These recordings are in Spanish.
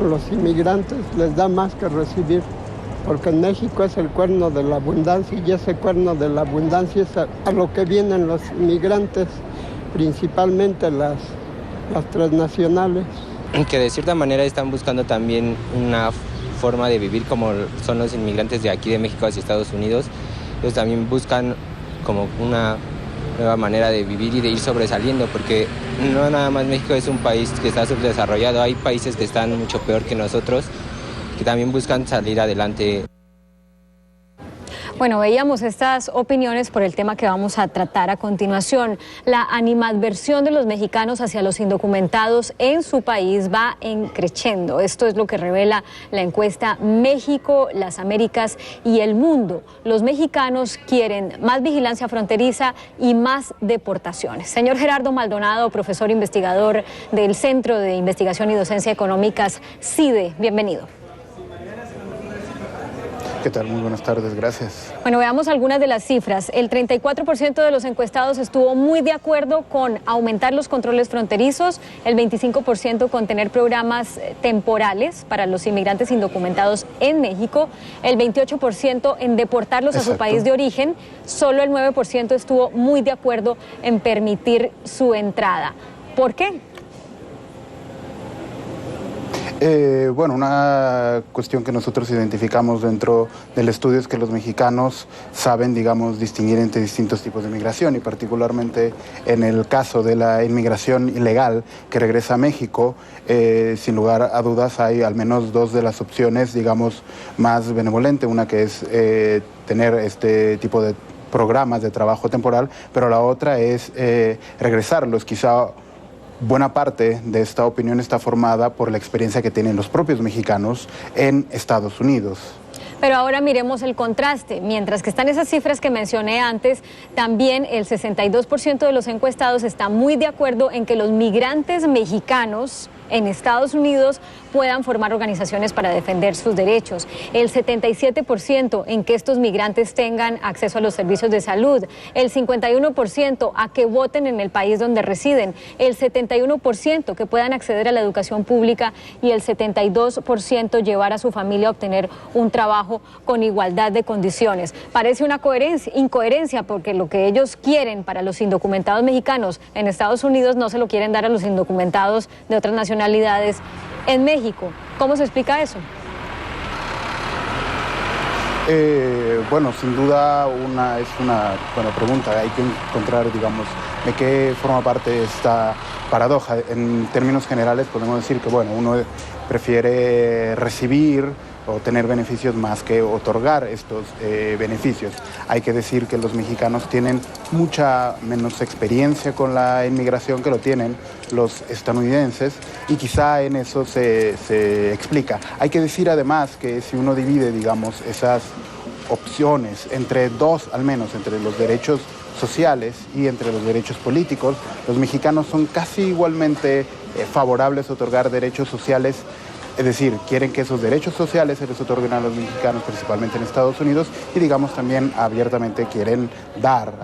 a los inmigrantes les da más que recibir, porque en México es el cuerno de la abundancia y ese cuerno de la abundancia es a lo que vienen los inmigrantes, principalmente las transnacionales. Que de cierta manera están buscando también una forma de vivir como son los inmigrantes de aquí de México hacia Estados Unidos. Ellos también buscan como una nueva manera de vivir y de ir sobresaliendo, porque no nada más México es un país que está subdesarrollado, hay países que están mucho peor que nosotros, que también buscan salir adelante. Bueno, veíamos estas opiniones por el tema que vamos a tratar a continuación. La animadversión de los mexicanos hacia los indocumentados en su país va creciendo. Esto es lo que revela la encuesta México, las Américas y el mundo. Los mexicanos quieren más vigilancia fronteriza y más deportaciones. Señor Gerardo Maldonado, profesor investigador del Centro de Investigación y Docencia Económicas, CIDE, bienvenido. ¿Qué tal? Muy buenas tardes, gracias. Bueno, veamos algunas de las cifras. El 34% de los encuestados estuvo muy de acuerdo con aumentar los controles fronterizos, el 25% con tener programas temporales para los inmigrantes indocumentados en México, el 28% en deportarlos a su país de origen, solo el 9% estuvo muy de acuerdo en permitir su entrada. ¿Por qué? Bueno, una cuestión que nosotros identificamos dentro del estudio es que los mexicanos saben, digamos, distinguir entre distintos tipos de migración y particularmente en el caso de la inmigración ilegal que regresa a México, sin lugar a dudas hay al menos dos de las opciones, digamos, más benevolente, una que es tener este tipo de programas de trabajo temporal, pero la otra es regresarlos, quizá. Buena parte de esta opinión está formada por la experiencia que tienen los propios mexicanos en Estados Unidos. Pero ahora miremos el contraste. Mientras que están esas cifras que mencioné antes, también el 62% de los encuestados está muy de acuerdo en que los migrantes mexicanos en Estados Unidos puedan formar organizaciones para defender sus derechos. El 77% en que estos migrantes tengan acceso a los servicios de salud. El 51% a que voten en el país donde residen. El 71% que puedan acceder a la educación pública y el 72% llevar a su familia a obtener un trabajo con igualdad de condiciones. Parece una incoherencia porque lo que ellos quieren para los indocumentados mexicanos en Estados Unidos no se lo quieren dar a los indocumentados de otras nacionalidades en México. ¿Cómo se explica eso? Bueno, sin duda es una buena pregunta. Hay que encontrar, digamos, de qué forma parte esta paradoja. En términos generales podemos decir que, bueno, uno prefiere recibir o tener beneficios más que otorgar estos beneficios. Hay que decir que los mexicanos tienen mucha menos experiencia con la inmigración que lo tienen los estadounidenses y quizá en eso se explica. Hay que decir además que si uno divide, digamos, esas opciones entre dos, al menos entre los derechos sociales y entre los derechos políticos, los mexicanos son casi igualmente favorables a otorgar derechos sociales. Es decir, quieren que esos derechos sociales se les otorguen a los mexicanos, principalmente en Estados Unidos, y digamos también abiertamente quieren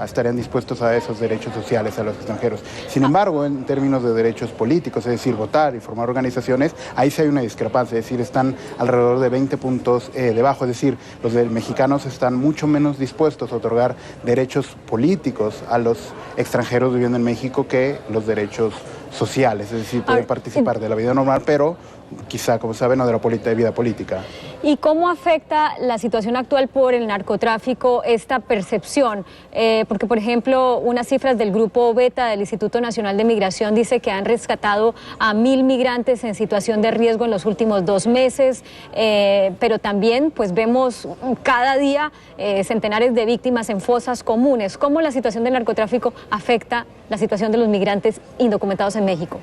estarían dispuestos a esos derechos sociales a los extranjeros. Sin embargo, en términos de derechos políticos, es decir, votar y formar organizaciones, ahí sí hay una discrepancia, es decir, están alrededor de 20 puntos debajo, es decir, los mexicanos están mucho menos dispuestos a otorgar derechos políticos a los extranjeros viviendo en México que los derechos sociales, es decir, pueden participar de la vida normal, pero quizá, como saben, no de la vida política. ¿Y cómo afecta la situación actual por el narcotráfico esta percepción? Porque, por ejemplo, unas cifras del Grupo Beta del Instituto Nacional de Migración dice que han rescatado a 1.000 migrantes en situación de riesgo en los últimos 2 meses, pero también pues vemos cada día centenares de víctimas en fosas comunes. ¿Cómo la situación del narcotráfico afecta la situación de los migrantes indocumentados en México?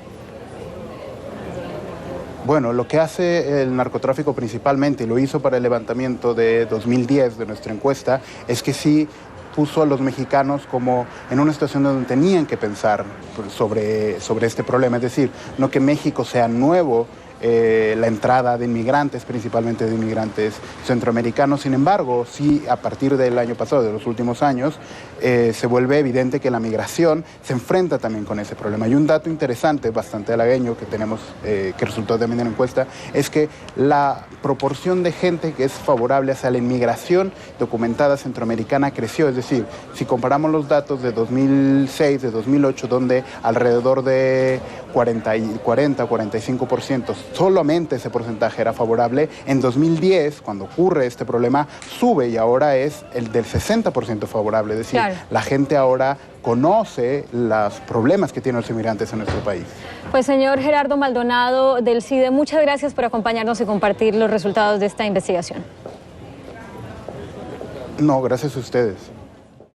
Bueno, lo que hace el narcotráfico principalmente, y lo hizo para el levantamiento de 2010 de nuestra encuesta, es que sí puso a los mexicanos como en una situación donde tenían que pensar sobre este problema. Es decir, no que México sea nuevo la entrada de inmigrantes, principalmente de inmigrantes centroamericanos. Sin embargo, sí, a partir del año pasado, de los últimos años, se vuelve evidente que la migración se enfrenta también con ese problema. Y un dato interesante, bastante halagüeño, que tenemos, que resultó también en la encuesta, es que la proporción de gente que es favorable hacia la inmigración documentada centroamericana creció. Es decir, si comparamos los datos de 2006, de 2008, donde alrededor de 40-45%, solamente ese porcentaje era favorable, en 2010, cuando ocurre este problema, sube y ahora es el del 60% favorable. Es decir, claro, la gente ahora conoce los problemas que tienen los inmigrantes en nuestro país. Pues señor Gerardo Maldonado del CIDE, muchas gracias por acompañarnos y compartir los resultados de esta investigación. No, gracias a ustedes.